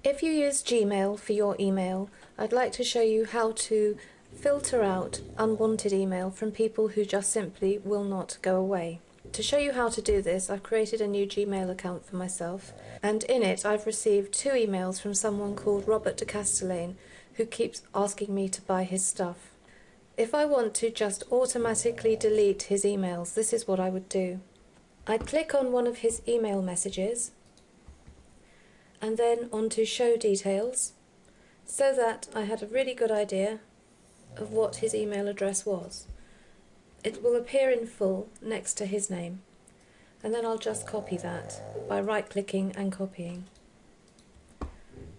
If you use Gmail for your email, I'd like to show you how to filter out unwanted email from people who just simply will not go away. To show you how to do this, I've created a new Gmail account for myself, and in it I've received 2 emails from someone called Robert de Castellane, who keeps asking me to buy his stuff. If I want to just automatically delete his emails, this is what I would do. I'd click on one of his email messages and then onto Show Details, so that I had a really good idea of what his email address was. It will appear in full next to his name, and then I'll just copy that by right-clicking and copying.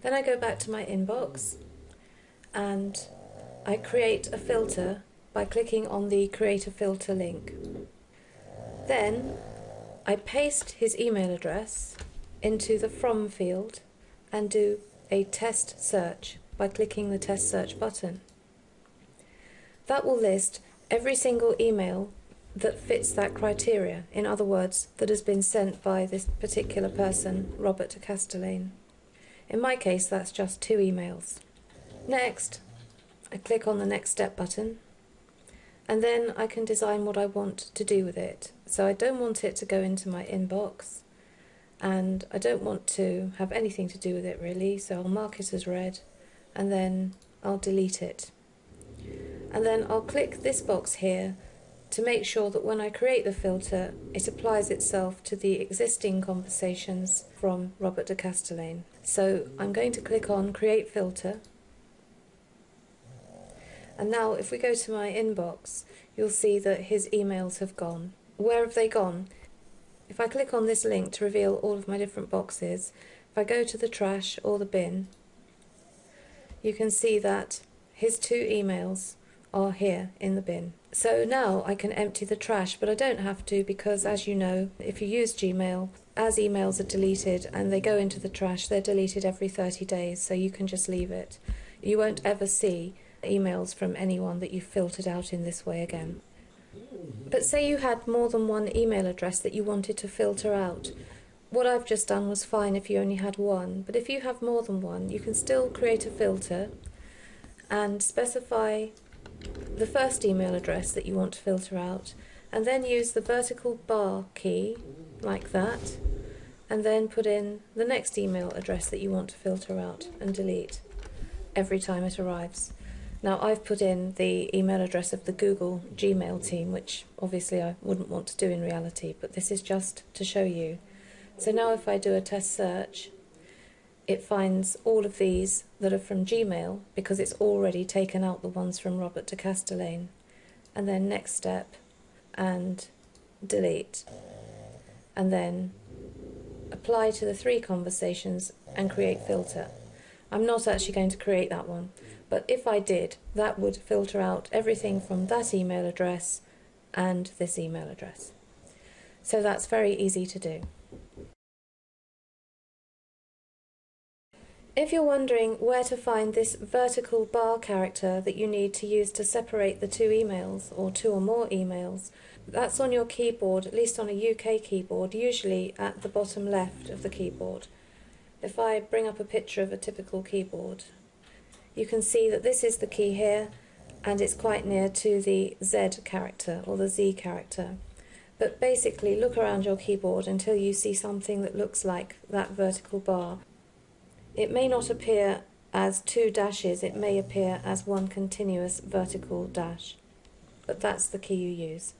Then I go back to my inbox and I create a filter by clicking on the Create a Filter link. Then I paste his email address into the From field and do a test search by clicking the test search button. That will list every single email that fits that criteria, in other words, that has been sent by this particular person, Robert de Castellane. In my case, that's just 2 emails. Next, I click on the Next Step button, and then I can design what I want to do with it. So I don't want it to go into my inbox, and I don't want to have anything to do with it really, so I'll mark it as read, and then I'll delete it. And then I'll click this box here to make sure that when I create the filter, it applies itself to the existing conversations from Robert de Castellane. So I'm going to click on Create Filter, and now if we go to my inbox, you'll see that his emails have gone. Where have they gone? If I click on this link to reveal all of my different boxes, if I go to the trash or the bin, you can see that his 2 emails are here in the bin. So now I can empty the trash, but I don't have to, because as you know, if you use Gmail, as emails are deleted and they go into the trash, they're deleted every 30 days, so you can just leave it. You won't ever see emails from anyone that you've filtered out in this way again. But say you had more than one email address that you wanted to filter out. What I've just done was fine if you only had one, but if you have more than one, you can still create a filter and specify the first email address that you want to filter out, and then use the vertical bar key like that, and then put in the next email address that you want to filter out and delete every time it arrives. Now I've put in the email address of the Google Gmail team, which obviously I wouldn't want to do in reality, but this is just to show you. So now if I do a test search, it finds all of these that are from Gmail because it's already taken out the ones from Robert de Castellane. And then Next Step and delete. And then apply to the 3 conversations and create filter. I'm not actually going to create that one, but if I did, that would filter out everything from that email address and this email address. So that's very easy to do. If you're wondering where to find this vertical bar character that you need to use to separate the 2 emails, or 2 or more emails, that's on your keyboard, at least on a UK keyboard, usually at the bottom left of the keyboard. If I bring up a picture of a typical keyboard, you can see that this is the key here, and it's quite near to the Z character or the Z character. But basically look around your keyboard until you see something that looks like that vertical bar. It may not appear as 2 dashes, it may appear as one continuous vertical dash, but that's the key you use.